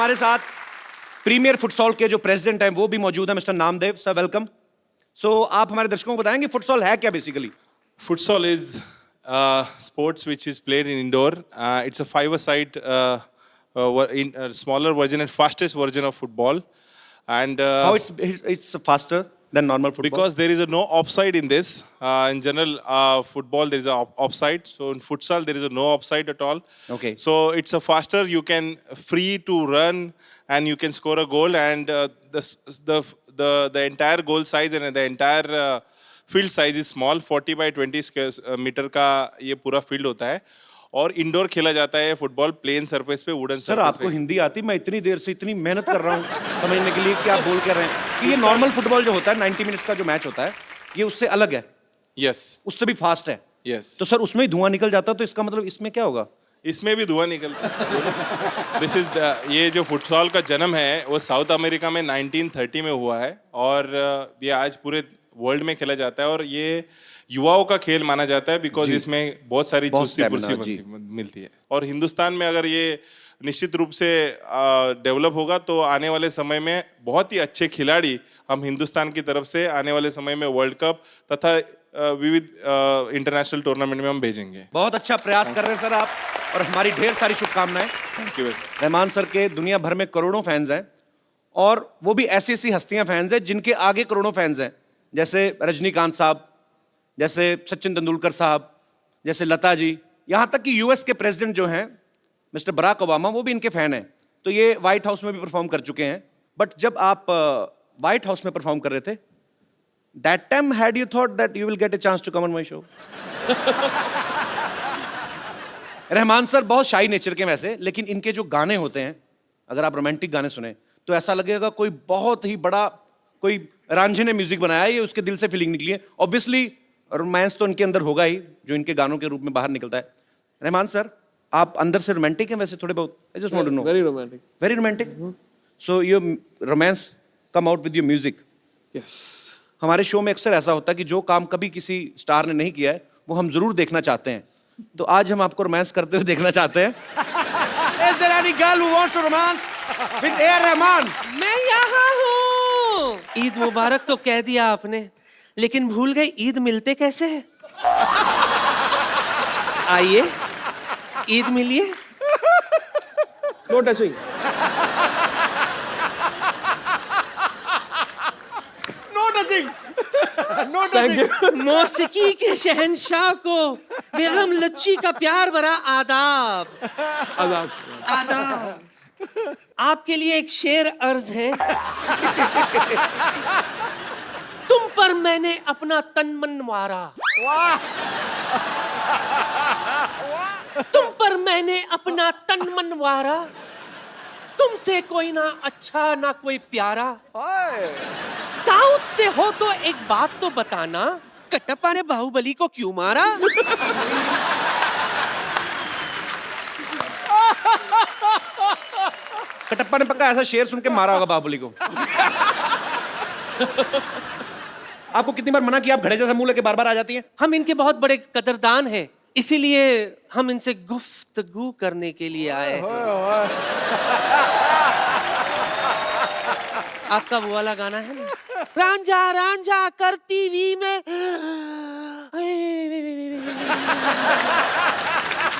हमारे साथ premiere futsal के जो प्रेसिडेंट हैं वो भी मौजूद हैं, मिस्टर नामदेव सर, वेलकम। आप हमारे दर्शकों को बताएंगे फुटसॉल है क्या basically? Futsal is sports which is played in indoor. It's a five-a-side smaller version and fastest version of football. And How it's faster than normal football? because there is no offside in this. In general, football there is a offside. So in futsal there is no offside at all. Okay. So it's a faster. You can free to run and you can score a goal. And the entire goal size and the entire field size is small 40 by 20 metre का ये पूरा field होता है और indoor खेला जाता है football plane surface पे वुडन सर आपको हिंदी आती? मैं इतनी देर से इतनी मेहनत कर रहा हूँ समझने के लिए कि आप बोल कर रहे हैं कि ये नॉर्मल फुटबॉल जो होता है 90 मिनट्स का जो मैच होता है ये उससे अलग है। यस, उससे भी फास्ट है। यस। तो सर उसमें ही धुआं निकल जाता है, तो इसका मतलब इसमें क्या होगा? इसमें भी धुआं निकलता है। दिस इज ये जो फुटबॉल का जन्म है वो साउथ अमेरिका में 1930 में हुआ है और ये आज पूरे वर्ल्ड में खेला जाता है और ये युवाओं का खेल माना जाता है बिकॉज इसमें बहुत सारी चुस्ती मिलती है और हिंदुस्तान में अगर ये निश्चित रूप से डेवलप होगा तो आने वाले समय में बहुत ही अच्छे खिलाड़ी हम हिंदुस्तान की तरफ से आने वाले समय में वर्ल्ड कप तथा विविध इंटरनेशनल टूर्नामेंट में हम भेजेंगे। बहुत अच्छा प्रयास कर रहे हैं सर आप और हमारी ढेर सारी शुभकामनाएं। Thank you. रहमान सर के दुनिया भर में करोड़ों फैंस हैं और वो भी ऐसी ऐसी हस्तियां फैंस हैं जिनके आगे करोड़ों फैंस हैं, जैसे रजनीकांत साहब, जैसे सचिन तेंदुलकर साहब, जैसे लता जी, यहां तक कि यूएस के प्रेसिडेंट जो हैं मिस्टर बराक ओबामा वो भी इनके फैन हैं। तो ये व्हाइट हाउस में भी परफॉर्म कर चुके हैं। बट जब आप व्हाइट हाउस में परफॉर्म कर रहे थे, that time had you thought that you will get a chance to come on my show? Rahman sir बहुत शाई नेचर के वैसे, लेकिन इनके जो गाने होते हैं, अगर आप रोमांटिक गाने सुने तो ऐसा लगेगा कोई बहुत ही बड़ा कोई रांझे ने म्यूजिक बनाया है, ये उसके दिल से फीलिंग निकली है। ऑब्वियसली रोमांस तो इनके अंदर होगा ही जो इनके गानों के रूप में बाहर निकलता है। रहमान सर आप अंदर से रोमांटिक हैं वैसे थोड़े बहुत? I just want to know. Very romantic. Very romantic. So your romance come out with your music. Yes. हमारे शो में अक्सर ऐसा होता है कि जो काम कभी किसी स्टार ने नहीं किया है वो हम जरूर देखना चाहते हैं, तो आज हम आपको रोमांस करते हुए देखना चाहते हैं। Is there any girl who wants to romance with A. Rahman? मैं यहाँ हूँ। ईद मुबारक तो कह दिया आपने, लेकिन भूल गए ईद मिलते कैसे हैं? आइए ईद मिलिए। No touching. No touching. No Thank you. मौसीकी के शहंशाह को बेगम लच्ची का प्यार भरा आदाब। आजाद. आदाब। आपके लिए एक शेर अर्ज है। तुम पर मैंने अपना तन मन वारा, तुम पर मैंने अपना तन मन वारा, तुमसे कोई ना अच्छा ना कोई प्यारा। साउथ से हो तो एक बात तो बताना, कटप्पा ने बाहुबली को क्यों मारा? कटप्पा ने पक्का ऐसा शेर सुन के मारा होगा बाहुबली को। आपको कितनी बार मना किया, आप घड़े जैसा मुंह लेके बार बार आ जाती हैं? हम इनके बहुत बड़े कदरदान हैं, इसीलिए हम इनसे गुफ्तगू करने के लिए आए हैं। आपका वो वाला गाना है ना, रांझा रांझा करती वी में,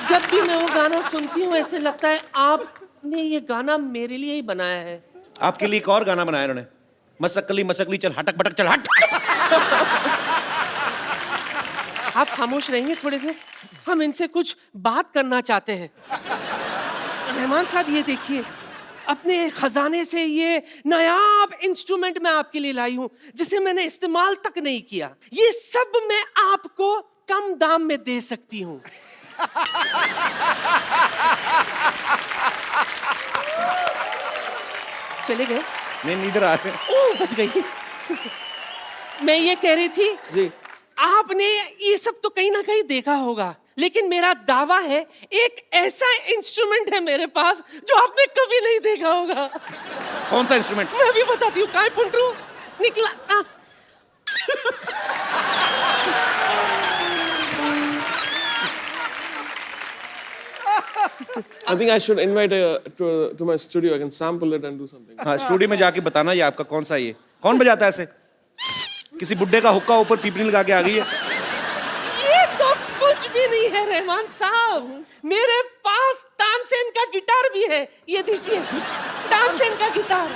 जब भी मैं वो गाना सुनती हूँ ऐसे लगता है आपने ये गाना मेरे लिए ही बनाया है। आपके लिए एक और गाना बनाया इन्होंने, मसकली मसकली चल हटक बटक चल हट। आप खामोश रहेंगे थोड़ी देर, हम इनसे कुछ बात करना चाहते हैं। रहमान साहब ये देखिए, अपने खजाने से ये नायाब इंस्ट्रूमेंट मैं आपके लिए लाई हूं जिसे मैंने इस्तेमाल तक नहीं किया। ये सब मैं आपको कम दाम में दे सकती हूं। चले गए? नहीं इधर आ रहे। ओह बच गई। मैं ये कह रही थी जी. आपने ये सब तो कहीं ना कहीं देखा होगा, लेकिन मेरा दावा है एक ऐसा इंस्ट्रूमेंट है मेरे पास जो आपने कभी नहीं देखा होगा। कौन सा इंस्ट्रूमेंट? मैं भी बताती हूँ। काय पुंटरू निकला। I think I should invite to my studio. I can sample it and do something. हाँ स्टूडियो में जाके बताना ये आपका कौन सा ये कौन बजाता है ऐसे किसी बुड्ढे का हुक्का ऊपर पीपनी लगा के आ गई है ये तो कुछ भी नहीं है रहमान साहब, मेरे पास तानसेन का गिटार भी है, ये देखिए तानसेन का गिटार।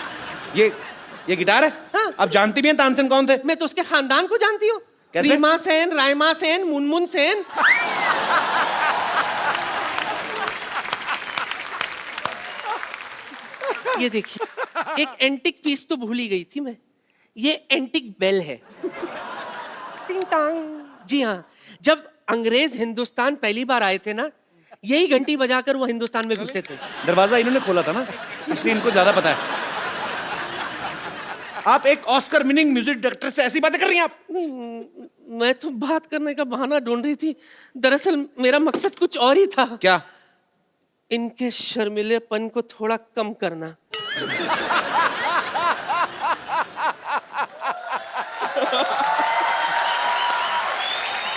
ये गिटार है हाँ। आप जानती भी हैं तानसेन कौन थे मैं तो उसके खानदान को जानती हूँ, कैसे? रीमा सेन, रायमा सेन, मुनमुन सेन। ये देखिए एक एंटिक पीस तो भूल ही गई थी मैं, ये एंटिक बेल है। टिंग टांग। जी हाँ, जब अंग्रेज हिंदुस्तान पहली बार आए थे ना, यही घंटी बजाकर वो हिंदुस्तान में घुसे थे। दरवाजा इन्होंने खोला था ना इसलिए इनको ज्यादा पता है आप एक ऑस्कर विनिंग म्यूजिक डायरेक्टर से ऐसी बातें कर रही हैं आप मैं तो बात करने का बहाना ढूंढ रही थी, दरअसल मेरा मकसद कुछ और ही था। क्या इनके शर्मिलेपन को थोड़ा कम करना।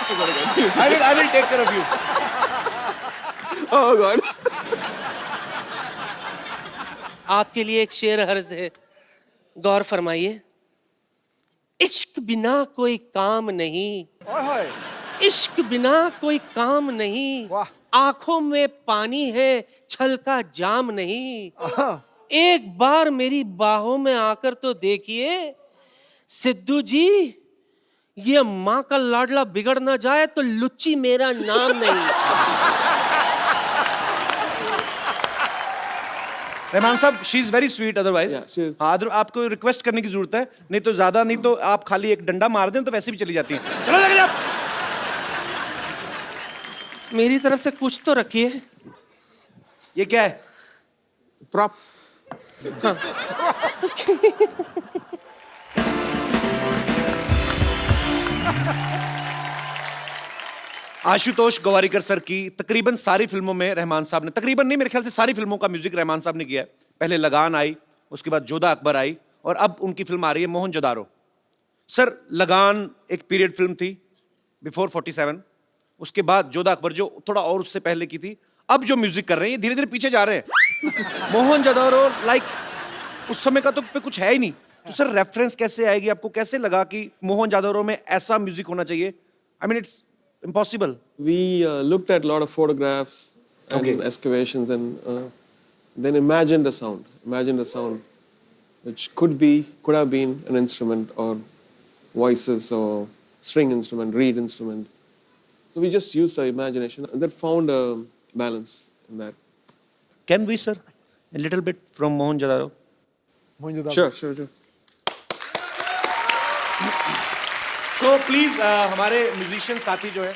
I will take care of you. Oh God. आपके लिए एक शेर हर्ज है, गौर फरमाइए। इश्क बिना कोई काम नहीं, इश्क बिना कोई काम नहीं, वाह। आंखों में पानी है छल का जाम नहीं। एक बार मेरी बाहों में आकर तो देखिए सिद्धू जी, ये माँ का लाडला बिगड़ ना जाए तो लुच्ची मेरा नाम नहीं। रहमान साहब she is very sweet otherwise Yeah, she is. हाँ आपको रिक्वेस्ट करने की जरूरत है नहीं तो ज्यादा नहीं तो आप खाली एक डंडा मार दें तो वैसे भी चली जाती हैं चलो लगे जाओ मेरी तरफ से कुछ तो रखिए। ये क्या है Prop. आशुतोष गवारीकर सर की तकरीबन सारी फिल्मों में रहमान साहब ने तकरीबन नहीं मेरे ख्याल से सारी फिल्मों का म्यूजिक रहमान साहब ने किया है पहले लगान आई उसके बाद जोधा अकबर आई और अब उनकी फिल्म आ रही है मोहनजोदारो सर लगान एक पीरियड फिल्म थी बिफोर 47 उसके बाद जोधा अकबर जो थोड़ा और उससे पहले की थी अब जो म्यूजिक कर रहे हैं ये धीरे धीरे पीछे जा रहे हैं मोहनजोदारो लाइक उस समय का तो पे कुछ है ही नहीं तो सर रेफरेंस कैसे आएगी आपको कैसे लगा कि मोहनजोदारो में ऐसा म्यूजिक होना चाहिए I mean it's impossible We looked at a lot of photographs and Okay. excavations and then imagined a sound which could have been an instrument or voices or string instrument, reed instrument. So we just used our imagination and that found a balance in that. can we sir a little bit from mohenjo-daro Sure. तो please हमारे musician साथी जो है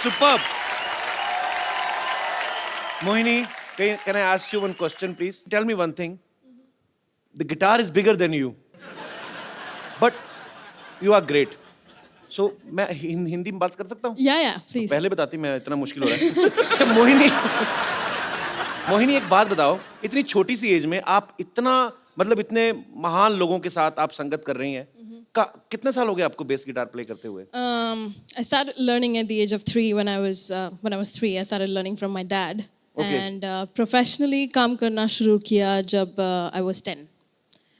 superb Mohini can I ask you one question please tell me one thing the guitar is bigger than you but you are great so मैं हिंदी में बात कर सकता हूँ Yeah, please. पहले बताती मैं इतना मुश्किल हो रहा है अच्छा मोहिनी एक बात बताओ इतनी छोटी सी एज में आप इतना मतलब इतने महान लोगों के साथ आप संगत कर रही हैं कितने साल हो गए आपको बेस गिटार प्ले करते हुए I started learning at the age of 3 when I was 3. I started learning from my dad. Okay. And professionally काम करना शुरू किया जब I was 10.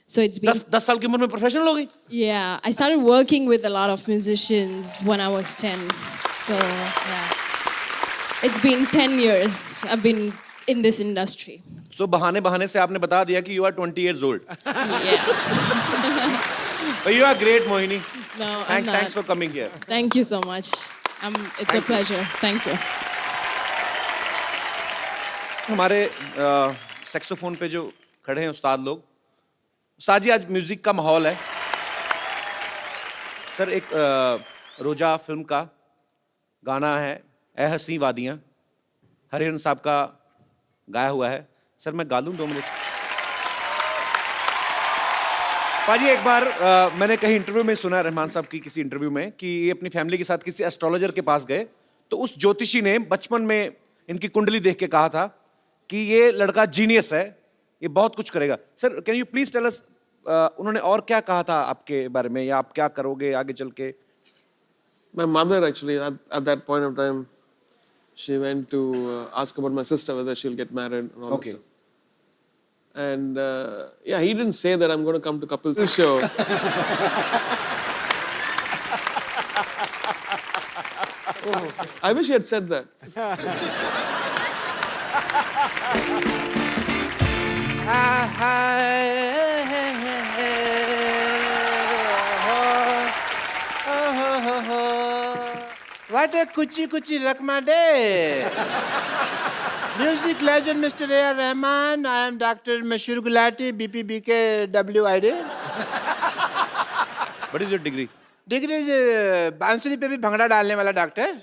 So it's been 10 साल की उम्र में प्रोफेशनल हो गई yeah. I started working with a lot of musicians when I was 10. So yeah, it's been 10 years. I've been in this industry. सो बहाने से आपने बता दिया कि you are 20 years old Yeah. You are great Mohini No, I'm thanks not. For coming here Thank you so much. It's a pleasure. Thank you. हमारे saxophone पे जो खड़े हैं उस्ताद लोग उस्ताद जी आज म्यूजिक का माहौल है सर एक रोजा फिल्म का गाना है ए हसी वादियाँ हरिहरन साहब का गाया हुआ है सर मैं गा लूँ 2 मिनट पाजी एक बार मैंने कहीं इंटरव्यू में सुना रहमान साहब की किसी इंटरव्यू में कि ये अपनी फैमिली के साथ किसी एस्ट्रोलॉजर के पास गए तो उस ज्योतिषी ने बचपन में इनकी कुंडली देख के कहा था कि ये लड़का जीनियस है ये बहुत कुछ करेगा sir can you please tell us उन्होंने और क्या कहा था आपके बारे में या आप क्या करोगे आगे चल के My mother actually, at that point of time, she went to ask about my sister whether she'll get married and all Okay. that stuff. And yeah, he didn't say that I'm going to come to couples show. I wish he had said that. What a kuchi kuchi rakma day. Music legend Mr. A.R. Rahman. I am Dr. Mashur Gulati, BPBK WID. What is your degree? Degree बांसुरी पे भी भंगड़ा डालने वाला doctor.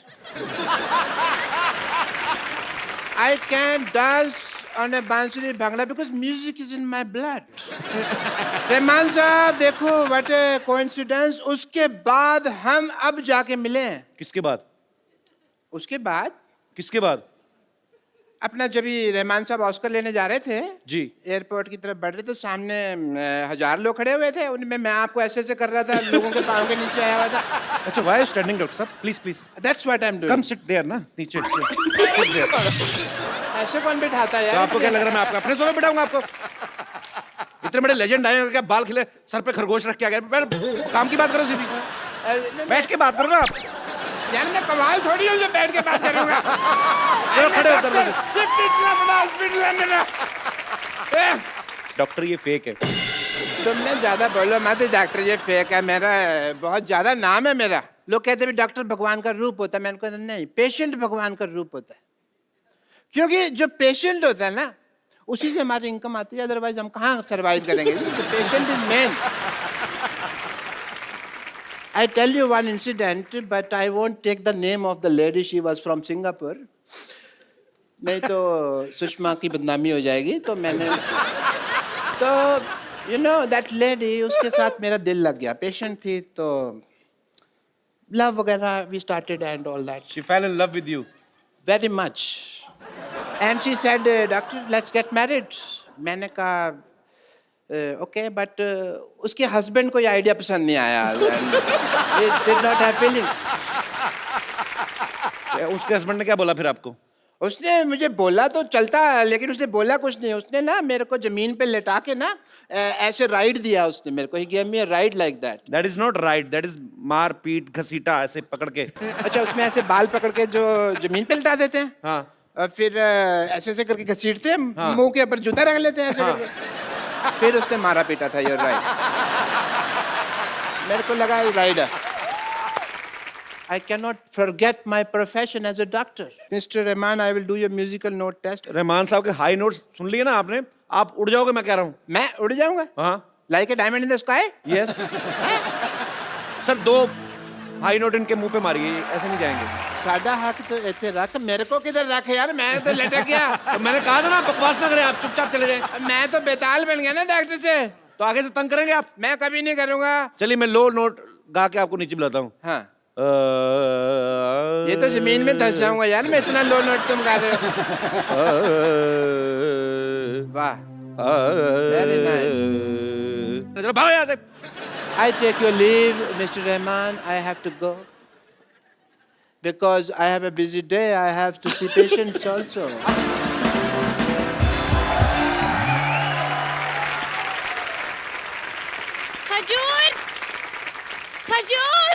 I can dance on a बांसुरी bhangra because music is in my blood. Rahman साहब देखो what a coincidence. उसके बाद हम अब जाके मिले. किसके बाद? उसके बाद किसके बाद? अपना जब भी रहमान साहब ऑस्कर लेने जा रहे थे जी. एयरपोर्ट की तरफ बढ़ रहे तो सामने 1000 लोग खड़े हुए थे. उनमें मैं आपको ऐसे ऐसे कर रहा था, लोगों के पाँव के नीचे आया हुआ था. अच्छा, why are you standing, doctor साहब? Please, please. That's what I'm doing. Come sit there ना, नीचे. Sit there. ऐसे कौन बिठाता है तो यार? आपको क्या लग रहा है मैं आपको अपने सोफे बिठाऊंगा आपको? इतने बड़े लेजेंड आए हैं, क्या बाल खिले, सर पे खरगोश रख के आ गए. काम की बात करो सीधी. बैठ के बात करो ना आप. यार मैं कमाल थोड़ी हूँ जो बैठ के बात करूंगा. चलो खड़े हो दरवाजे. इतना बड़ा हॉस्पिटल है मेरा. डॉक्टर ये फेक है. तुमने ज्यादा बोलो मत डॉक्टर, ये फेक है. मेरा बहुत ज्यादा नाम है मेरा. लोग कहते हैं डॉक्टर भगवान का रूप होता है. मैंने कहा नहीं, पेशेंट भगवान का रूप होता है. क्योंकि जो पेशेंट होता है ना उसी से हमारी इनकम आती है. अदरवाइज हम कहाँ सर्वाइव करेंगे. Patient is main. I tell you one incident, but I won't take the name of the lady. She was from Singapore. नहीं तो सुषमा की बदनामी हो जाएगी. तो मैंने तो you know that lady, उसके साथ मेरा दिल लग गया. पेशेंट थी तो love वगैरह we started and all that. She fell in love with you. Very much. And she said, doctor, let's get married. मैंने कहा okay, but उसके हस्बैंड को ये आइडिया पसंद नहीं आया. It did not have feelings. उसके हस्बैंड ने क्या बोला फिर आपको? उसने मुझे बोला तो चलता, लेकिन उसने बोला कुछ नहीं. उसने ना मेरे को जमीन पे लेटा के ना ऐसे राइड दिया उसने मेरे को. He gave me a ride like that. That is not right. That is मार पीट घसीटा ऐसे पकड़ के. अच्छा, उसमें ऐसे बाल पकड़ के जो जमीन पे लेटा देते हैं. हाँ. और फिर ऐसे ऐसे करके घसीटते हैं. मुंह के ऊपर जूता रख लेते हैं ऐसे करके. फिर उसने मारा पीटा था. Your right. मेरे को लगा rider. I cannot forget my profession as a doctor. Mr. Rahman, I will do your musical note test. Rahman साहब के हाई नोट्स सुन लिए ना आपने? आप उड़ जाओगे, मैं कह रहा हूँ. मैं उड़ जाऊंगा? हाँ. Like a diamond in the sky? Yes. Sir 2 high note इनके मुंह पे मारिए, ऐसे नहीं जाएंगे. सादा हाथ तो ऐसे रख. मेरे को किधर रख यार, मैं तो लटक गया. तो मैंने कहा था ना बकवास ना करें, आप चुपचाप चले जाएं. मैं तो बेताल बन गया ना डॉक्टर से. तो आगे से तंग करेंगे आप? मैं कभी नहीं करूंगा. चलिए मैं लो नोट गा के आपको नीचे बुलाता हूँ. हाँ. ये तो जमीन में धस जाऊंगा यार, मैं इतना लो नोट तुम गा रहे हो. वाह. Very nice. चलो भागो यहाँ से. I take your leave, Mr. Rahman. I have to go. Because I have a busy day, I have to see patients also. Khajur! Khajur!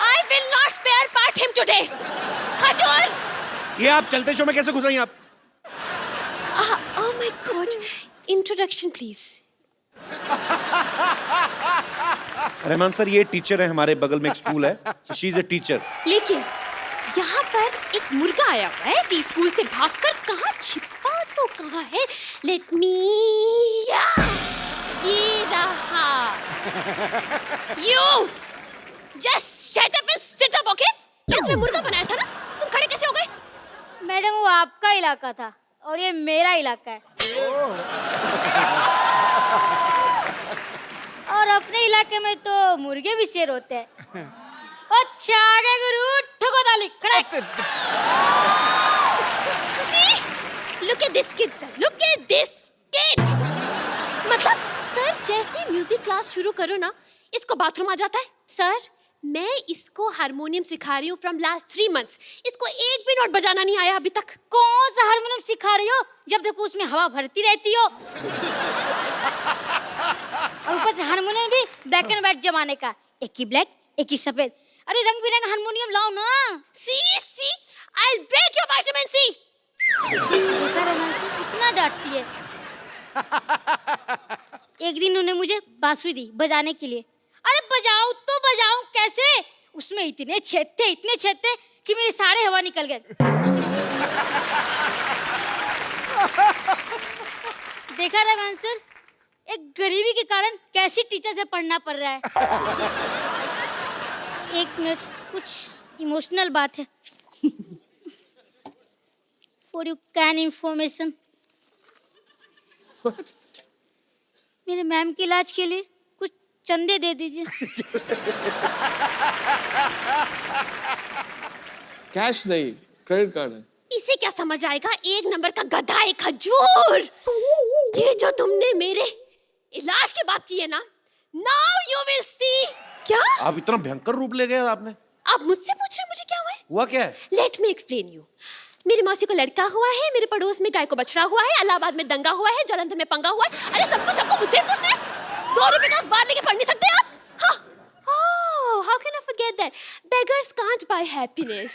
I will not spare part him today. Khajur! ये आप चलते show में कैसे घुस रही हैं आप? Oh my God. Introduction, please. Rahman sir ये टीचर है, हमारे बगल में एक स्कूल है. She is a teacher. लेकिन यहाँ पर एक मुर्गा आया हुआ है टी स्कूल से भागकर. कहाँ छिपा तो कहाँ है? Let me. ये रहा. You just shut up and sit up, okay? ये तुम्हें मुर्गा बनाया था ना? तुम खड़े कैसे हो गए? मैडम वो आपका इलाका था और ये मेरा इलाका है. और अपने इलाके में तो मुर्गे भी शेर होते हैं. अच्छा आगे गुरु ठोको ताली खड़े. See? Look at this kid, sir. Look at this kid. मतलब सर जैसे म्यूजिक क्लास शुरू करो ना, इसको बाथरूम आ जाता है। सर, मैं इसको हारमोनियम सिखा रही हूँ फ्रॉम लास्ट 3 months। इसको एक भी नोट बजाना नहीं आया अभी तक। कौन सा हारमोनियम सिखा रही हो? जब देखो उसमें हवा भरती रहती हो। और ऊपर से हारमोनियम भी ब्लैक एंड व्हाइट जमाने का, एक ही ब्लैक एक ही सफेद। अरे रंग बिरंगा हारमोनियम लाओ ना। सी, I'll break your vitamin C। इतना डांटती है। एक दिन उन्होंने मुझे बांसुरी दी बजाने के लिए। अरे बजाऊं तो बजाऊं कैसे? उसमें इतने छेद थे कि मेरे सारे हवा निकल गए। देखा रहमान सर, एक गरीबी के कारण कैसी टीचर से पढ़ना पड़ रहा है। एक मिनट, कुछ इमोशनल बात है। For you can information, What? मेरे मैम के इलाज के लिए कुछ चंदे दे दीजिए। कैश नहीं, क्रेडिट कार्ड है। इसे क्या समझ आएगा? एक नंबर का गधा, एक खजूर। ये जो तुमने मेरे इलाज की बात की है ना, नाउ यू विल सी। क्या आप इतना भयंकर रूप ले गए आपने। आप मुझसे पूछ रहे हैं मुझे क्या हुआ है? हुआ क्या है? Let me explain you. मेरी मौसी को लड़का हुआ है, मेरे पड़ोस में गाय को बछड़ा हुआ है, इलाहाबाद में दंगा हुआ है, जालंधर में पंगा हुआ है। अरे सबको मुझसे पूछना है। 2 रुपए का अखबार लेके पढ़ नहीं सकते आप? हाँ। Oh, how can I forget that? Beggars can't buy happiness.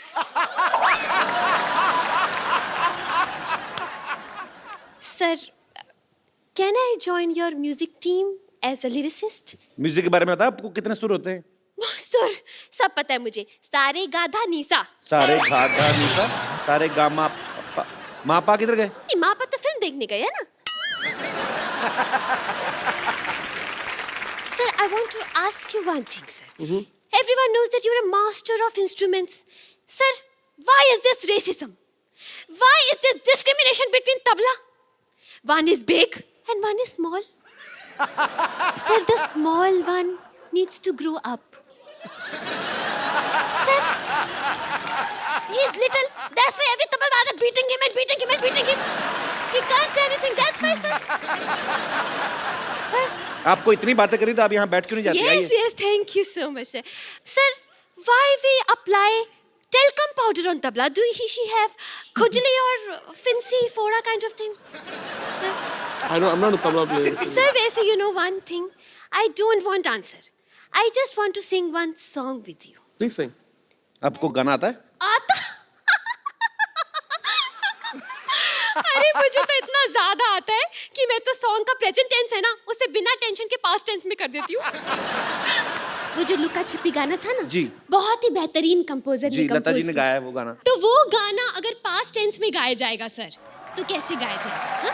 Sir, can I join your music team as a lyricist? Music के बारे में बता, आपको कितने सुर होते हैं? सर, सब पता है मुझे। सारे गाधा नीसा। सारे गाधा निशा, सारे गामा मापा किधर गए? नहीं, माँ तो फिल्म देखने गए है ना। Sir, I want to ask you one thing, sir. Everyone knows that you're a master of instruments. Sir, why is this racism? Why is this discrimination between tabla? One is big and one is small. Sir, the small one needs to grow up. Sir, he is little. That's why every tabla are beating him. He can't say anything. That's why, sir. Sir. आपको इतनी बातें करी तो आप यहाँ बैठ क्यों नहीं जाती? Yes, thank you so much, sir. Sir, why we apply talcum powder on tabla? Do she have khujli or fincy fora kind of thing? Sir, I'm not a tabla player. sir, वैसे you know one thing, I don't want answer. I just want to sing one song with you. Please sing. आपको गाना आता है? आता? अरे मुझे तो इतना ज्यादा आता है कि मैं तो सॉन्ग का प्रेजेंट टेंस है ना, उसे बिना टेंशन के पास्ट टेंस में कर देती हूँ। वो जो लुका छिपी गाना था ना, जी, बहुत ही बेहतरीन कंपोजर जी, ने लता जी कंपोज ने किया। गाया है वो गाना। तो वो गाना अगर पास्ट टेंस में गाया जाएगा सर, तो कैसे गाया जाएगा?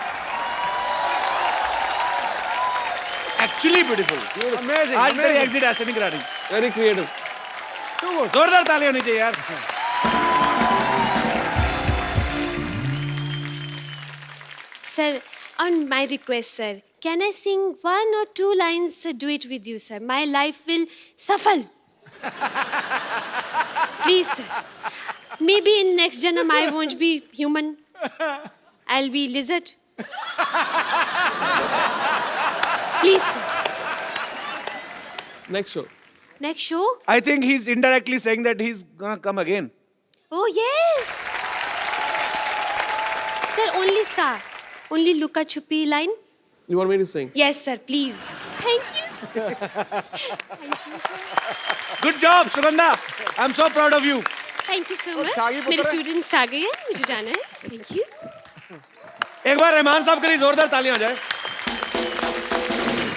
Actually beautiful, amazing. आज मेरी एग्जिट ऐसे नहीं करा रही। Very creative. जोरदार तालियां होनी चाहिए यार। Sir, on my request, sir, can I sing 1 or 2 lines duet with you, sir? My life will suffer. Please, sir. Maybe in next janam I won't be human. I'll be lizard. Please, sir. Next show. Next show? I think he's indirectly saying that he's gonna come again. Oh, yes. Sir, only sa. Only Luka Chupi line. You want me to sing? Yes, sir, please. Thank you. Good job, Sugandha. I'm so proud of you. Thank you so much. मेरे students आ गए हैं, मुझे जाना है। Thank you. एक बार रहमान साहब के लिए जोरदार तालियां हो जाए।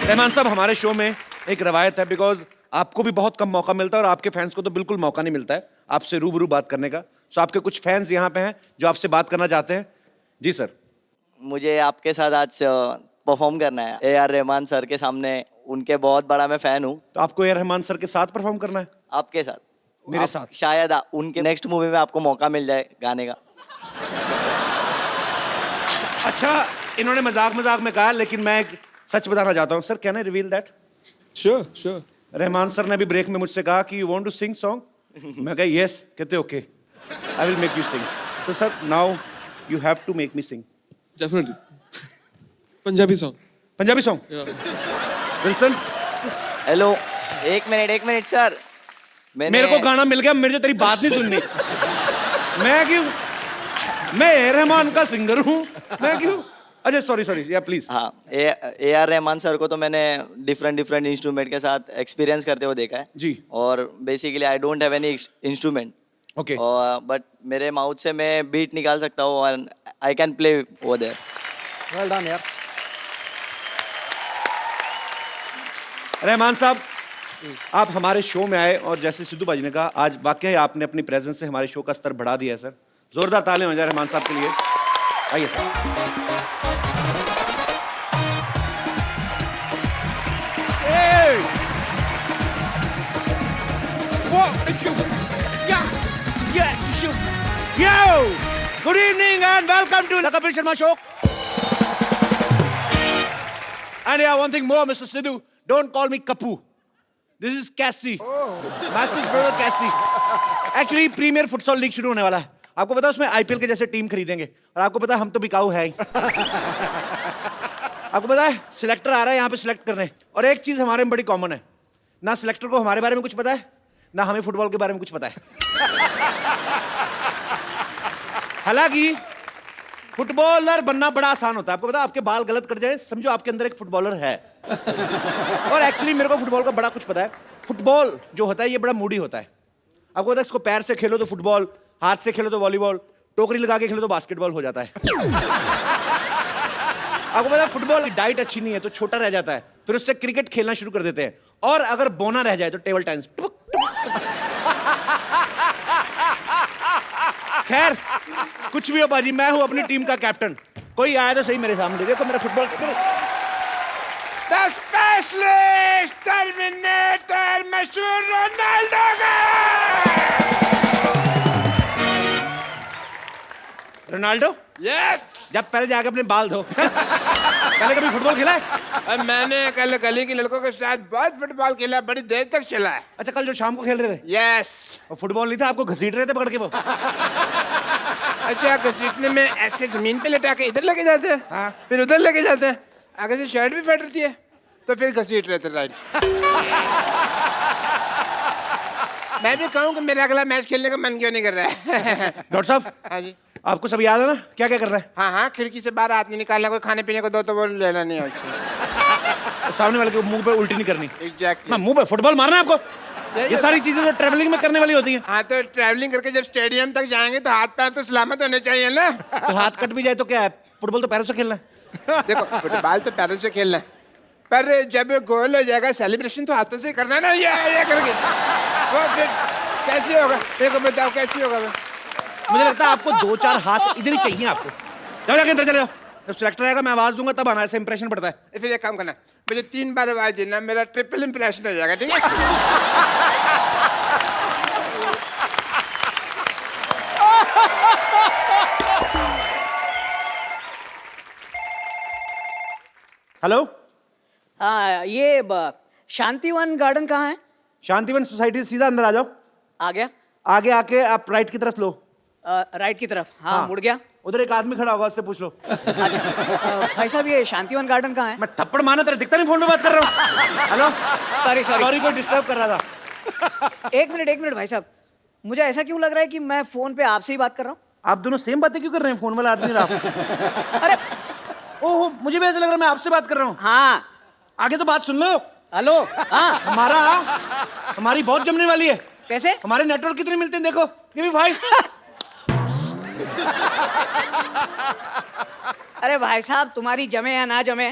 रहमान साहब, हमारे शो में एक रवायत है, बिकॉज आपको भी बहुत कम मौका मिलता है और आपके फैंस को तो बिल्कुल मौका नहीं मिलता है आपसे रूबरू बात करने का। सो आपके कुछ फैंस यहाँ पे हैं जो आपसे बात करना चाहते हैं। जी सर। मुझे आपके साथ आज परफॉर्म करना है ए.आर. रहमान सर के सामने। उनके बहुत बड़ा मैं फैन हूँ। तो आपको ए.आर. रहमान सर के साथ परफॉर्म करना है? आपके साथ, मेरे साथ शायद उनके नेक्स्ट मूवी में आपको मौका मिल जाए गाने का। अच्छा, इन्होंने मजाक में कहा, लेकिन मैं एक सच बताना चाहता हूँ। Sir, can I reveal that? Sure. Rahman sir ने अभी ब्रेक में मुझसे कहा कि you want to sing song. मैं कहा यस। कहते okay, I will make you sing. So sir, now you have to make me sing. Definitely. Punjabi song. Punjabi song? Yeah. Wilson. Hello, एक मिनट सर, मेरे को गाना मिल गया, मेरे जो तेरी बात नहीं सुननी। मैं क्यों, मैं ए रहमान का सिंगर हूँ, मैं क्यों? अच्छा सॉरी या प्लीज। हाँ, ए आर रहमान सर को तो मैंने डिफरेंट इंस्ट्रूमेंट के साथ एक्सपीरियंस करते हुए देखा है जी। और basically I don't have any instrument, okay, but मेरे माउथ से मैं बीट निकाल सकता हूँ और I can play over there. Well done यार। रहमान साहब, आप हमारे शो में आए और जैसे सिद्धू बाजी ने कहा, आज वाकई आपने अपनी प्रेजेंस से हमारे शो का स्तर बढ़ा दिया है सर। जोरदार तालियां हो जाए रहमान साहब के लिए। आइए sir. Good evening and welcome to the Kapil Sharma Show. And yeah, one thing more, Mr. Sidhu, don't call me Kapu. This is Cassie. Master's brother Cassie. Actually, Premier Futsal League शुरू होने वाला है। आपको पता है उसमें IPL के जैसे टीम खरीदेंगे और आपको पता है हम तो बिकाऊ है ही। आपको पता है सिलेक्टर आ रहा है यहाँ पे सिलेक्ट करने, और एक चीज हमारे में बड़ी कॉमन है, ना सिलेक्टर को हमारे बारे में कुछ पता है, ना हमें फुटबॉल के बारे में कुछ पता है। हालांकि फुटबॉलर बनना बड़ा आसान होता है। आपको पता है आपके बाल गलत कट जाए, समझो आपके अंदर एक फुटबॉलर है। और एक्चुअली मेरे को फुटबॉल का बड़ा कुछ पता है। फुटबॉल जो होता है ये बड़ा मूडी होता है। आपको पता है इसको पैर से खेलो तो फुटबॉल, हाथ से खेलो तो वॉलीबॉल, टोकरी लगा के खेलो तो बास्केटबॉल हो जाता है। आपको पता है फुटबॉल की डाइट अच्छी नहीं है तो छोटा रह जाता है, फिर उससे क्रिकेट खेलना शुरू कर देते हैं, और अगर बोना रह जाए तो टेबल टेनिस। खैर कुछ भी हो बाजी, मैं हूं अपनी टीम का कैप्टन। कोई आया तो सही मेरे सामने, देखो मेरा फुटबॉल। द स्पेशलिस्ट टर्मिनेटर मशहूर रोनाल्डो का। रोनाल्डो? यस। जब पहले जाके अपने बाल धो। पहले कभी फुटबॉल खेला है? मैंने कल गली के लड़कों के साथ बहुत फुटबॉल खेला, बड़ी देर तक चला है। अच्छा, कल जो शाम को खेल रहे थे? यस। और फुटबॉल नहीं था, आपको घसीट रहे थे पकड़ के वो? अच्छा, घसीटने में ऐसे जमीन पे लेटा के इधर लेके जाते हैं, हाँ। फिर उधर लेके जाते हैं, आगे से शर्ट भी फट रही है तो फिर घसीट रहे थे। राइट। मैं भी कहूँ कि मेरा अगला मैच खेलने का मन क्यों नहीं कर रहा है। डॉक्टर साहब। हाँ जी। आपको सब याद है ना क्या क्या कर रहा है? हाँ हाँ, खिड़की से बाहर हाथ नहीं निकालना, कोई खाने पीने को दो तो वो लेना नहीं है उससे। सामने वाले के मुंह पे उल्टी नहीं करनी। एग्जैक्टली। मुंह पे फुटबॉल मारना है आपको। ये सारी चीजें तो ट्रैवलिंग में करने वाली होती हैं। हाँ, तो ट्रैवलिंग करके जब स्टेडियम तक जाएंगे तो हाथ पैर तो सलामत होने चाहिए ना। तो हाथ कट भी जाए तो क्या है, फुटबॉल तो पैरों से खेलना है। देखो, फुटबॉल तो पैरों से खेलना है, पर जब गोल हो जाएगा सेलिब्रेशन तो हाथों से करना ना, ये करके। वो फिर कैसे होगा, देखो बताओ कैसे होगा। मुझे लगता है आपको 2-4 हाथ इधर ही चाहिए आपको। जाओ जाके इधर चले जाओ, जब सिलेक्टर आएगा मैं आवाज दूंगा तब आना, ऐसे इंप्रेशन पड़ता है। फिर एक काम करना, मुझे 3 बार आवाज देना, मेरा ट्रिपल इंप्रेशन हो जाएगा, ठीक है? हेलो। हाँ, ये शांतिवन गार्डन कहाँ है? शांतिवन सोसाइटी से सीधा अंदर आ जाओ। आ गया। आगे आके आप राइट की तरफ लो। राइट की तरफ। हाँ, मुड़ गया। उधर एक आदमी खड़ा होगा, उससे पूछ लो। अच्छा, भाई साहब ये शांतिवन गार्डन कहाँ है? मैं थप्पड़ मारना तेरा दिखता नहीं, फोन पे बात कर रहा हूँ। हेलो। सॉरी कोई डिस्टर्ब कर रहा था। एक मिनट भाई साहब, मुझे ऐसा क्यों लग रहा है कि मैं फोन पे आपसे ही बात कर रहा हूँ? आप दोनों सेम बातें क्यों कर रहे हैं, फोन वाला आदमी और आप? अरे ओहो, मुझे भी ऐसा लग रहा है मैं आपसे बात कर रहा हूँ। हाँ, आगे तो बात सुन लो। हेलो। हाँ, हमारी बहुत जमने वाली है। कैसे? हमारे नेटवर्क कितने मिलते हैं देखो, ये भी भाई। अरे भाई साहब, तुम्हारी जमे या ना जमे,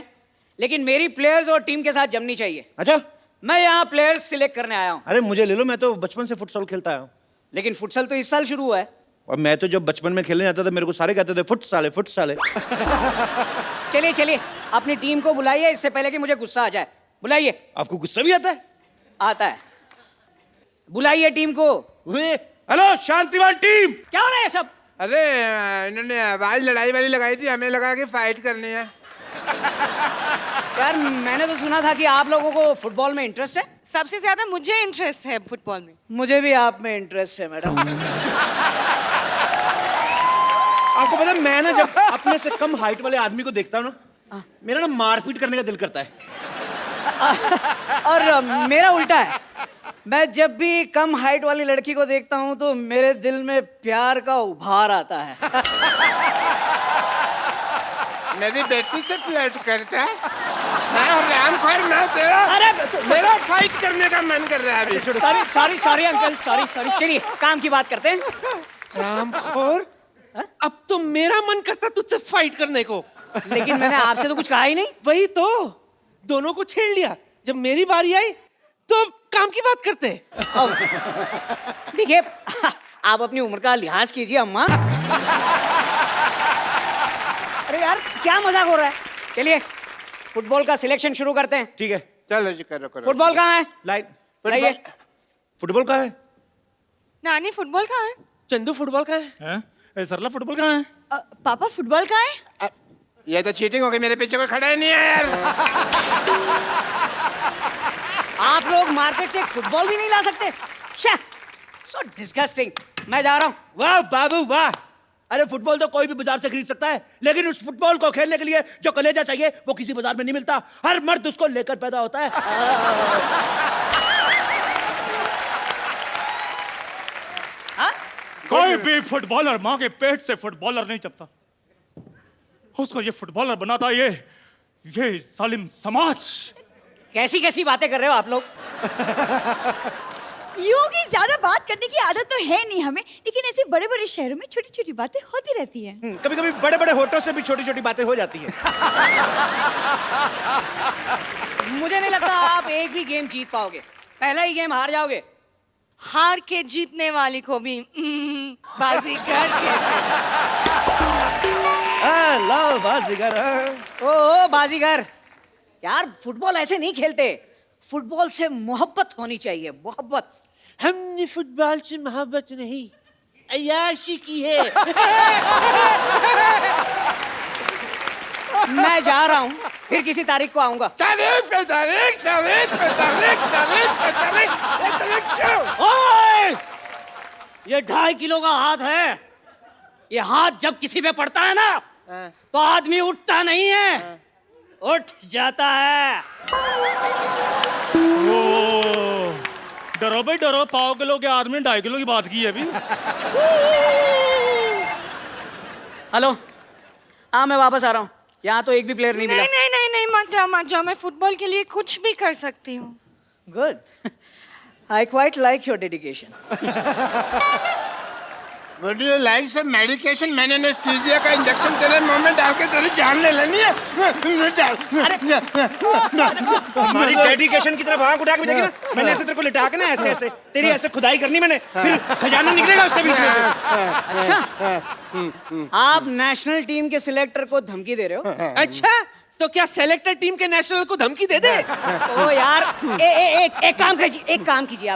लेकिन मेरी प्लेयर्स और टीम के साथ जमनी चाहिए। अच्छा, मैं यहाँ प्लेयर्स सिलेक्ट करने आया हूँ। अरे मुझे ले लो, मैं तो बचपन से फुटसॉल खेलता आया हूँ। लेकिन फुटसल तो इस साल शुरू हुआ है। और मैं तो जब बचपन में खेलने जाता था मेरे को सारे कहते थे फुट साले। चलिए अपनी टीम को बुलाइए, इससे पहले कि मुझे गुस्सा आ जाए। बुलाइए। आपको गुस्सा भी आता है? आता है। बुलाइए टीम को। Hello Shantivan team. क्या हो रहा है सब? अरे इन्होंने आवाज लड़ाई वाली लगाई थी, हमें लगा कि फाइट करनी है। यार मैंने तो सुना था कि आप लोगों को फुटबॉल में इंटरेस्ट है। सबसे ज्यादा मुझे इंटरेस्ट है फुटबॉल में। मुझे भी आप में इंटरेस्ट है मैडम। आपको पता है मैं ना जब अपने से कम हाइट वाले आदमी को देखता हूँ ना, मेरा ना मारपीट करने का दिल करता है। और मेरा उल्टा है। मैं जब भी कम हाइट वाली लड़की को देखता हूँ तो मेरे दिल में प्यार का उभार आता है। मेरी बेटी से फ्लर्ट करता है। मैं हरामखोर ना तेरा। अरे मेरा फाइट करने का मन कर रहा है अभी। Sorry uncle, sorry. चलिए काम की बात करते हैं। रामखोर, अब तो मेरा मन करता तुझसे फाइट करने को। लेकिन मैंने आपसे तो कुछ कहा ही नहीं। वही तो, दोनों को छेड़ लिया। जब मेरी बारी आई तो काम की बात करते। देखिए, आप अपनी उम्र का लिहाज कीजिए अम्मा। अरे यार क्या मजाक हो रहा है। चलिए फुटबॉल का सिलेक्शन शुरू करते हैं। ठीक है, चलो जी, करो। फुटबॉल कहाँ है? लाइन। फुटबॉल कहाँ है? नानी फुटबॉल कहाँ है? चंदू फुटबॉल कहाँ है? सरला फुटबॉल कहाँ है? पापा फुटबॉल कहाँ है? ये तो चीटिंग हो गई, मेरे पीछे कोई खड़ा ही नहीं है यार। आप लोग मार्केट से फुटबॉल भी नहीं ला सकते? So disgusting. मैं जा रहा हूँ। वाह बाबू वाह। अरे फुटबॉल तो कोई भी बाजार से खरीद सकता है, लेकिन उस फुटबॉल को खेलने के लिए जो कलेजा चाहिए वो किसी बाजार में नहीं मिलता। हर मर्द उसको लेकर पैदा होता है। कोई भी फुटबॉलर माँ के पेट से फुटबॉलर नहीं चपता। उसको ये फुटबॉलर बनाता ये जालिम समाज। कैसी कैसी बातें कर रहे हो आप लोग? यूं की ज्यादा बात करने की आदत तो है नहीं हमें, लेकिन ऐसे बड़े बड़े शहरों में छोटी छोटी बातें होती रहती हैं। कभी कभी बड़े बड़े होठों से भी छोटी छोटी बातें हो जाती हैं। मुझे नहीं लगता आप एक भी गेम जीत पाओगे। पहला ही गेम हार जाओगे। हार के जीतने वाली को भी बाजीगर लो बाजीगर। ओ बाजीगर, यार फुटबॉल ऐसे नहीं खेलते। फुटबॉल से मोहब्बत होनी चाहिए, मोहब्बत। हमने फुटबॉल से मोहब्बत नहीं, अय्याशी की है। मैं जा रहा हूँ, फिर किसी तारीख को आऊंगा। तारीख पे तारीख, तारीख पे तारीख, तारीख पे तारीख, ये तारीख क्यों? ओए! ये 2.5 किलो का हाथ है। ये हाथ जब किसी पे पड़ता है ना तो आदमी उठता नहीं है, उठ जाता है। डरो भाई डरो, 1.5 किलो के आदमी ने 2.5 किलो की बात की है अभी। हेलो, हाँ मैं वापस आ रहा हूँ। यहाँ तो एक भी प्लेयर नहीं मिला। नहीं मत जाओ। मैं फुटबॉल के लिए कुछ भी कर सकती हूँ। Good, I quite like your dedication. Would you like some medication? मैंने एनेस्थीसिया का इंजेक्शन तेरे मुंह में डाल के तेरी जान ले लेनी है। हमारी डेडिकेशन की तरफ आंख उठा के देखी ना, मैंने ऐसे तेरे को लिटा के ना ऐसे तेरी ऐसे खुदाई करनी मैंने, फिर खजाना निकलेगा उसके बीच में से। अच्छा, आप नेशनल टीम के सिलेक्टर को धमकी दे रहे हो? अच्छा, तो क्या सेलेक्टेड टीम के नेशनल को धमकी दे दे? ओ यार, एक काम कीजिए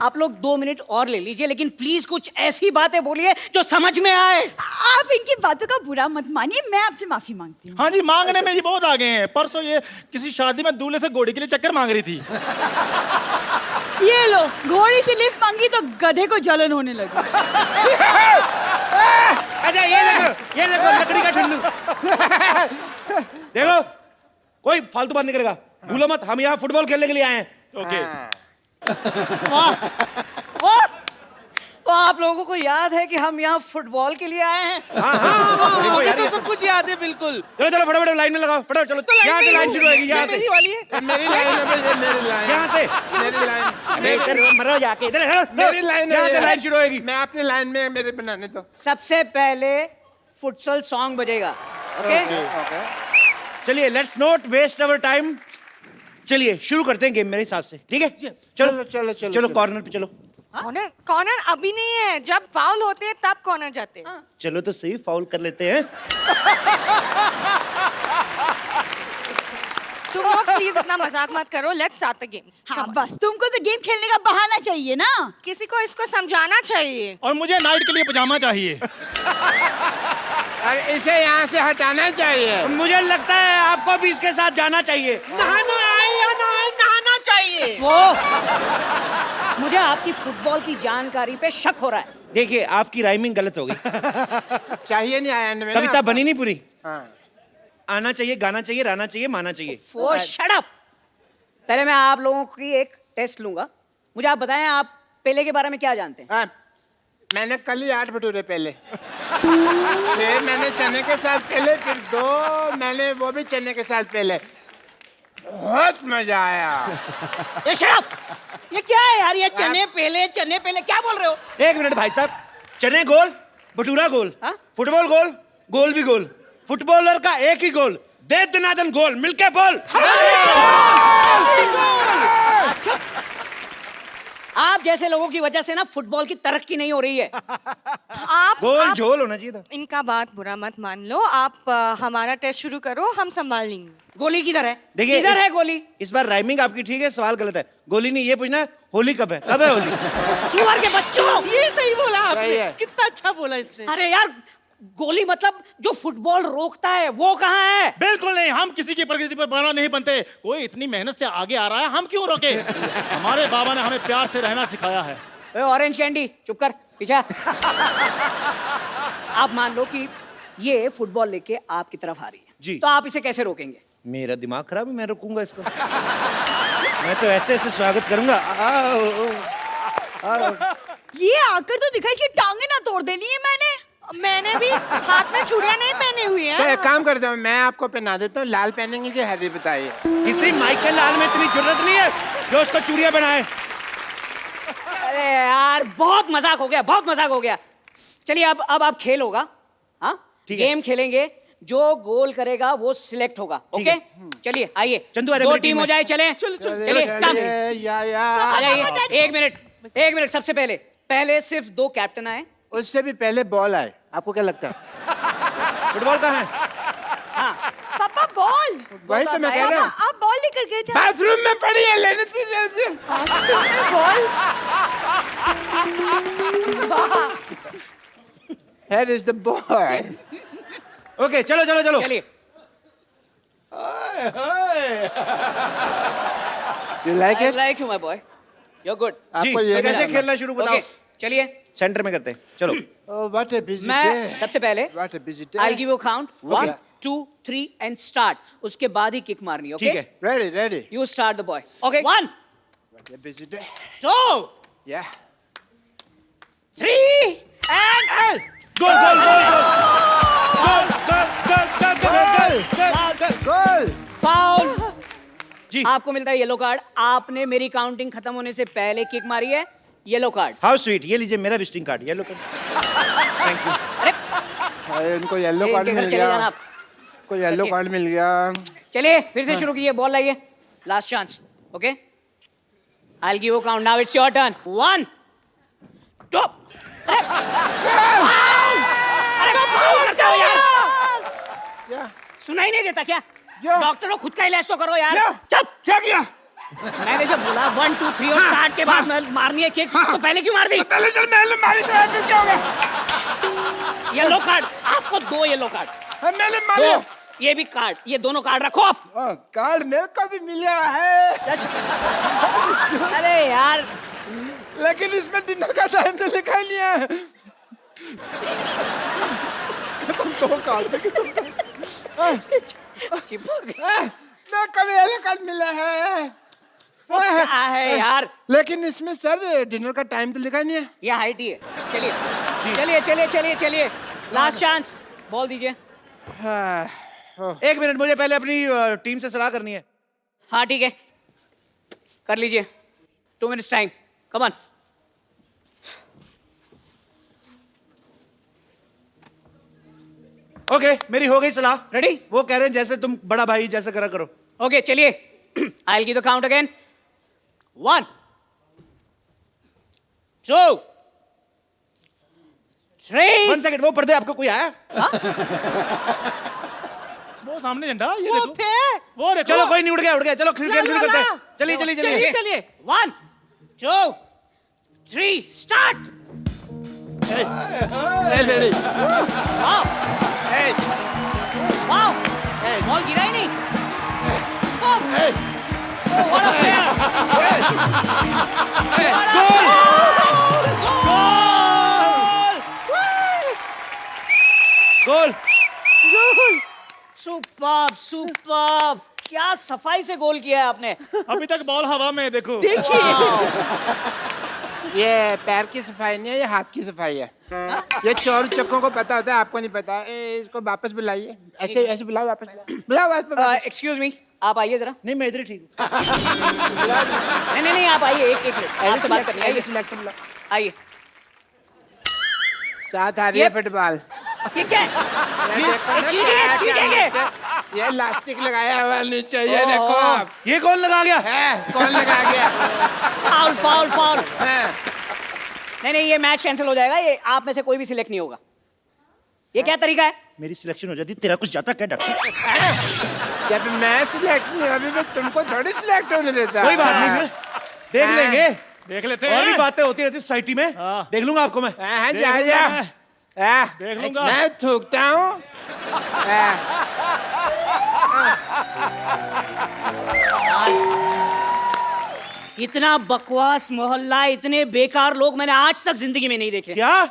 आप लोग 2 मिनट और ले लीजिए, लेकिन प्लीज कुछ ऐसी बातें बोलिए जो समझ में आए। आप इनकी बातों का बुरा मत मानिए, मैं आपसे माफी मांगती हूँ। हाँ जी, मांगने में ये बहुत आगे हैं। परसों ये किसी शादी में दूल्हे से घोड़े के लिए चक्कर मांग रही थी। ये लो, घोड़ी से लिफ्ट मांगी तो गधे को जलन होने लगी। अच्छा ये देखो लकड़ी का ठुल्लू। देखो कोई फालतू बात नहीं करेगा, भूलो मत हम यहाँ फुटबॉल खेलने के लिए आए हैं। ओके। वाह, आप लोगों को याद है कि हम यहाँ फुटबॉल के लिए आए हैं? मुझे तो सब कुछ याद है बिल्कुल। चलो फटाफट लाइन में लगाओ, फटाफट चलो। यहाँ से लाइन शुरू होगी, यहाँ से मेरी वाली है। मेरी लाइन है भाई, मेरी लाइन। यहाँ से मेरी लाइन। अरे मरो जाके इधर। मेरी लाइन है। यहाँ से लाइन शुरू होगी। मैं अपनी लाइन में मेरे बनाने दो। सबसे पहले फुटसल सॉन्ग बजेगा। ओके? चलिए let's not waste our time. चलिए शुरू करते हैं गेम मेरे हिसाब से, ठीक है? चलो कॉर्नर पे चलो। कॉर्नर अभी नहीं है, जब फाउल होते हैं तब कॉर्नर जाते हैं। चलो तो सही, फाउल कर लेते हैं। तुम लोग प्लीज इतना मजाक मत करो, लेट्स स्टार्ट द गेम। हाँ बस, तुमको तो गेम खेलने का बहाना चाहिए ना, किसी को इसको समझाना चाहिए। और मुझे नाइट के लिए पजामा चाहिए। अरे इसे यहाँ से हटाना चाहिए। मुझे लगता है आपको भी इसके साथ जाना चाहिए। नहाना आए या ना आए, नहाना चाहिए। वो मुझे आपकी फुटबॉल की जानकारी पे शक हो रहा है। देखिए आपकी राइमिंग गलत हो गई। चाहिए नहीं आया में कविता बनी नहीं पूरी। हाँ। आना चाहिए, गाना चाहिए, रहना चाहिए, माना चाहिए। वो शट अप। पहले मैं आप लोगों की एक टेस्ट लूंगा। मुझे आप बताएं, आप पेले के बारे में क्या जानते हैं? मैंने कल ही 8 भटूरे पहले, फिर मैंने चने के साथ पहले, फिर 2 मैंने वो भी चने के साथ पहले। बहुत मजा आया। ये शराब, ये क्या है यार? ये चने पहले क्या बोल रहे हो? 1 मिनट भाई साहब, चने गोल, भटूरा गोल, फुटबॉल गोल, गोल भी गोल, फुटबॉलर का एक ही गोल, दे दनादन गोल, मिलके बोल। आप जैसे लोगों की वजह से ना फुटबॉल की तरक्की नहीं हो रही है। आप गोल झोल होना चाहिए था। इनका बात बुरा मत मान लो। आप हमारा टेस्ट शुरू करो, हम संभाल लेंगे। गोली किधर है? देखिए, किधर है गोली? इस बार राइमिंग आपकी ठीक है, सवाल गलत है। गोली नहीं, ये पूछना है होली कब है? कब है होली? सुअर के बच्चों, ये सही बोला सही आपने, है। कितना अच्छा बोला इसने। अरे यार, गोली मतलब जो फुटबॉल रोकता है वो कहाँ है? बिल्कुल नहीं, हम किसी की प्रगति पर बना नहीं बनते। कोई इतनी मेहनत से आगे आ रहा है, हम क्यों रोके? हमारे बाबा ने हमें प्यार से रहना सिखाया है। ए, ऑरेंज कैंडी चुप कर, पीछे। आप मान लो कि ये फुटबॉल लेके आपकी तरफ आ रही है जी, तो आप इसे कैसे रोकेंगे? मेरा दिमाग खराब है, मैं रोकूंगा इसको। मैं तो ऐसे ऐसे स्वागत करूंगा। ये आकर तो दिखा, इसकी टांगे ना तोड़ देनी है। मैंने भी हाथ में चूड़ियां नहीं पहनी हुई तो है। एक काम करता हूँ, मैं आपको पहना देता हूँ। लाल पहनेंगे कि हरी बताइए? किसी माइकल लाल में इतनी जरूरत नहीं है जो उसको चूड़ियां बनाए। अरे यार, बहुत मजाक हो गया, बहुत मजाक हो गया। चलिए अब आप खेल होगा। हाँ, गेम खेलेंगे, जो गोल करेगा वो सिलेक्ट होगा। ओके, चलिए आइए, चंदू, अरे 2 मेरी टीम टीम हो है। जाए। चले चलिए, काम। आ जाइए। 1 मिनट, सबसे पहले सिर्फ 2 कैप्टन आए। उससे भी पहले बॉल आए। आपको क्या लगता है? फुटबॉल कहाँ है? हाँ, पापा बॉल। वही तो मैं कह रहा हूँ। आप बॉल लेकर गए थे। बाथरूम में पड़ी है, लेने थी। Ball. Here is the ball. Okay, चलो। चलिए। You like I it? like you, my boy. You're good. आपको ये तो कैसे नहीं खेलना शुरू बताओ। Okay, चलिए। सेंटर में करते हैं, चलो। Oh, what a busy मैं day. सबसे पहले What a busy day. I'll give you a count. Okay. 1, 2, 3 and start. उसके बाद ही किक मारनी है। Okay? ठीक है। Ready. You start the boy. Okay. 1, What a busy day. 2, Yeah. 3 and Goal. Foul. जी, आपको मिलता है येलो कार्ड। आपने मेरी काउंटिंग खत्म होने से पहले किक मारी है, येलो कार्ड। How sweet. ये लीजिए मेरा visiting card, yellow card. Thank you. अरे उनको येलो कार्ड इनके घर मिल चले जाना गया। आप। को येलो कार्ड मिल गया। चलिए फिर से शुरू कीजिए, बॉल लाइए, last chance. Okay, I will give you count. Now it's your turn. 1, 2। क्या? सुनाई नहीं देता क्या? क्या? डॉक्टर को खुद का इलाज तो करो यार। क्या? चुप। क्या किया? मैंने जब बोला 1, 2, 3 और स्टार्ट के बाद में मारनी है किक, तो पहले क्यों मार दी? पहले चल मैंने मारी तो फिर क्या हो गया? येलो कार्ड, आपको 2 येलो कार्ड। मैंने मारी। 2, ये भी कार्ड, ये दोनों कार्ड रखो आप। कार्ड मेरे को भी मिला है। अरे यार, लेकिन इसमें डिनर का टाइम तो लिखा ही नहीं है। तुम 2 कार्ड मैं कभी येलो कार्ड मिला है। क्या है यार? लेकिन इसमें सर डिनर का टाइम तो लिखा ही नहीं है। ये हाइट ही है। चलिए चलिए चलिए चलिए चलिए, लास्ट चांस, बॉल दीजिए। 1 मिनट, मुझे पहले अपनी टीम से सलाह करनी है। हाँ ठीक है, कर लीजिए। 2 minutes time, come on. Okay, मेरी हो गई सलाह। रेडी? वो कह रहे हैं जैसे तुम बड़ा भाई जैसे करा करो। ओके चलिए, I will give the count again. 1, 2, 3। 1 second, वो पर्दे आपको कोई आया? वो सामने झंडा, ये वो देखो। थे। वो देखो। चलो कोई नहीं, उड़ गया। चलो खेल ला, शुरू ला, करते ला। हैं। चलिए चलिए चलिए। चलिए 1, 2, 3 start. Ready. Wow wow, ball गिरा ही नहीं। गोल। Superb superb. क्या सफाई से गोल किया है आपने। अभी तक बॉल हवा में है, देखो। ये पैर की सफाई नहीं है, ये हाथ की सफाई है। ये चोर चक्कों को पता होता है, आपको नहीं पता। इसको वापस बुलाइए, ऐसे ऐसे बुलाओ, वापस बुलाओ, वापस। एक्सक्यूज मी, आप आइए जरा। नहीं, मैं इधर ही ठीक हूँ। नहीं, आप आइए, एक आपसे बात करनी है। आइए, आइए। साथ आ रही है फुटबॉल। ठीक है। ये इलास्टिक लगाया हुआ नीचे, ये देखो आप। ये कौन लगा गया है? कौन लगा गया? फाउल। नहीं, ये मैच कैंसिल हो जाएगा। ये आप में से कोई भी सिलेक्ट नहीं होगा। ये क्या तरीका है? मेरी सिलेक्शन हो जाती, तेरा कुछ जाता क्या डॉक्टर? जब मैं सिलेक्ट नहीं, अभी मैं तुमको थोड़ी सिलेक्ट होने देता। कोई बात नहीं, फिर देख लेंगे। देख लेते और हैं। भी बातें होती रहती सोसाइटी में। देख लूंगा आपको मैं। जा। देख लूंगा। मैं थूकता हूँ। इतना बकवास मोहल्ला, इतने बेकार लोग मैंने आज तक जिंदगी में नहीं देखे। क्या?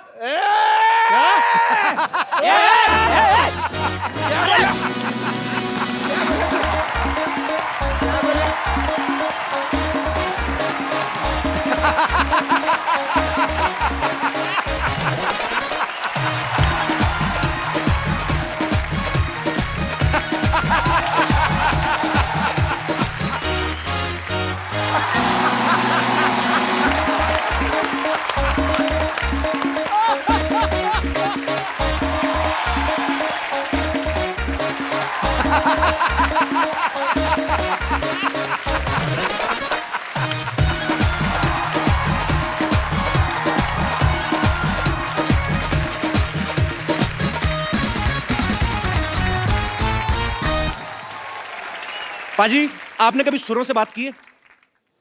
पाजी, आपने कभी सुरों से बात की है?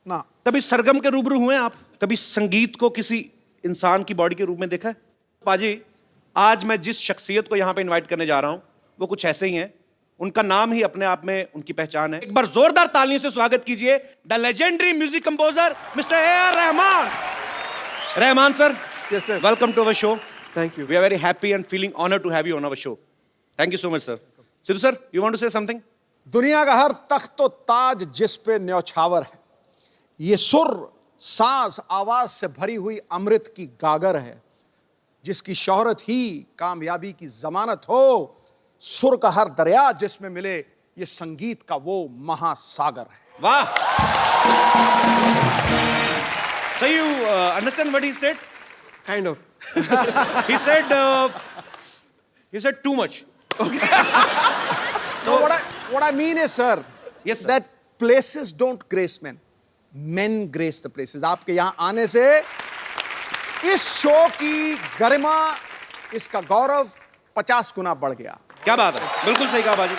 ना। कभी सरगम के रूबरू हुए हैं आप? कभी संगीत को किसी इंसान की बॉडी के रूप में देखा है? पाजी, आज मैं जिस शख्सियत को यहाँ पे इनवाइट करने जा रहा हूँ वो कुछ ऐसे ही हैं। उनका नाम ही अपने आप में उनकी पहचान है। एक बार जोरदार तालियों से स्वागत कीजिए the legendary music composer mister A.R. Rahman. Rahman sir, Yes, sir. Welcome to our show. Thank you. We are very happy and feeling honored to have you on our show. Thank you so much, sir. Sidhu sir, you want to say something? दुनिया का हर तख्त व ताज जिस पे न्यौछावर है, ये सुर सांस आवाज से भरी हुई अमृत की गागर है, जिसकी शोहरत ही कामयाबी की जमानत हो। सुर का हर दरिया जिसमें मिले, ये संगीत का वो महासागर है। वाह! So you understand what he said? Kind of. He said too much. So what I mean is, sir, Yes, sir. that places don't grace men. Men grace the places. आपके यहाँ आने से इस शो की गरिमा, इसका गौरव 50 गुना बढ़ गया। क्या बात है, बिल्कुल सही कहा बाजी।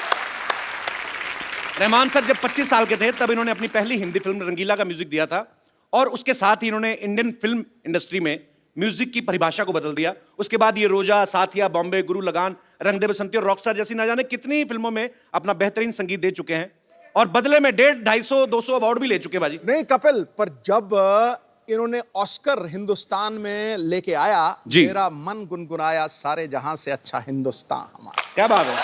रहमान सर जब 25 साल के थे तब इन्होंने अपनी पहली हिंदी फिल्म रंगीला का म्यूजिक दिया था और उसके साथ ही इन्होंने इंडियन फिल्म इंडस्ट्री में म्यूजिक की परिभाषा को बदल दिया। उसके बाद ये रोजा, साथिया, बॉम्बे, गुरु लगान, रंग दे बसंती और रॉकस्टार जैसी ना जाने कितनी फिल्मों में अपना बेहतरीन संगीत दे चुके हैं और बदले में 150, 250, 200 अवार्ड भी ले चुके बाजी। नहीं कपिल, पर जब इन्होंने ऑस्कर हिंदुस्तान में लेके आया, जी। मेरा मन गुनगुनाया, सारे जहां से अच्छा हिंदुस्तान हमारा। क्या बात है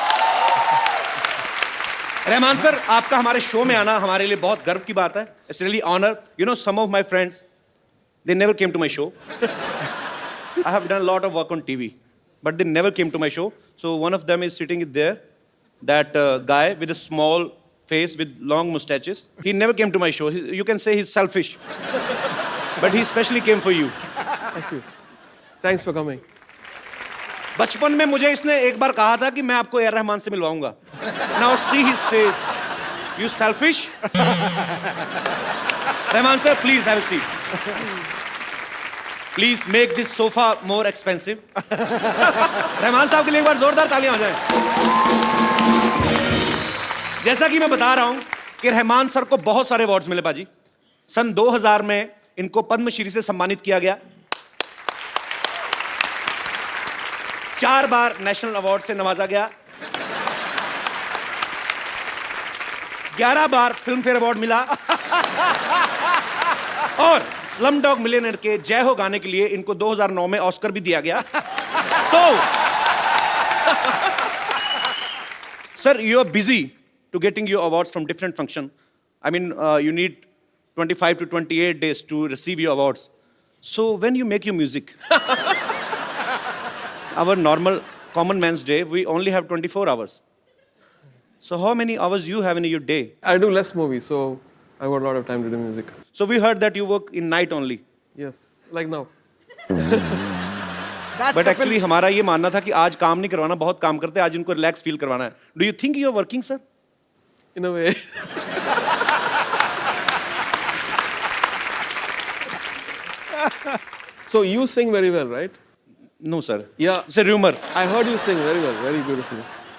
रहमान सर, आपका हमारे शो में आना हमारे लिए बहुत गर्व की बात है। It's really honour. You know, some of my friends they never came to my show. I have done a lot of work on TV, but they never came to my show. So one of them is sitting there, that guy with a small face with long mustaches. He never came to my show. You can say he's selfish, but he specially came for you. Thank you. Thanks for coming. बचपन में मुझे इसने एक बार कहा था कि मैं आपको A.R. रहमान से मिलवाऊंगा। Now see his face. You selfish? Rahman sir, please have a seat. Please make this sofa more expensive. Rahman साहब के लिए एक बार जोरदार तालियां हो जाएं। जैसा कि मैं बता रहा हूं कि रहमान सर को बहुत सारे अवार्ड्स मिले बाजी। सन 2000 में इनको पद्मश्री से सम्मानित किया गया। 4 बार नेशनल अवार्ड से नवाजा गया। 11 बार फिल्म फेयर अवार्ड मिला और स्लमडॉग मिलियनेयर के जय हो गाने के लिए इनको 2009 में ऑस्कर भी दिया गया। तो sir, you are busy to getting your awards from different function. I mean, you need 25 to 28 days to receive your awards. So when you make your music, our normal common man's day, we only have 24 hours. So how many hours you have in your day? I do less movies, so I got a lot of time to do music. So we heard that you work in night only. Yes, like now. But actually हमारा ये मानना था कि आज काम नहीं करवाना, बहुत काम करते हैं, आज इनको रिलैक्स फील करवाना है. Do you think you are working, sir? In a way. So you sing very well, right? No, sir. Yeah. It's a rumor. I heard you sing very well, very beautifully.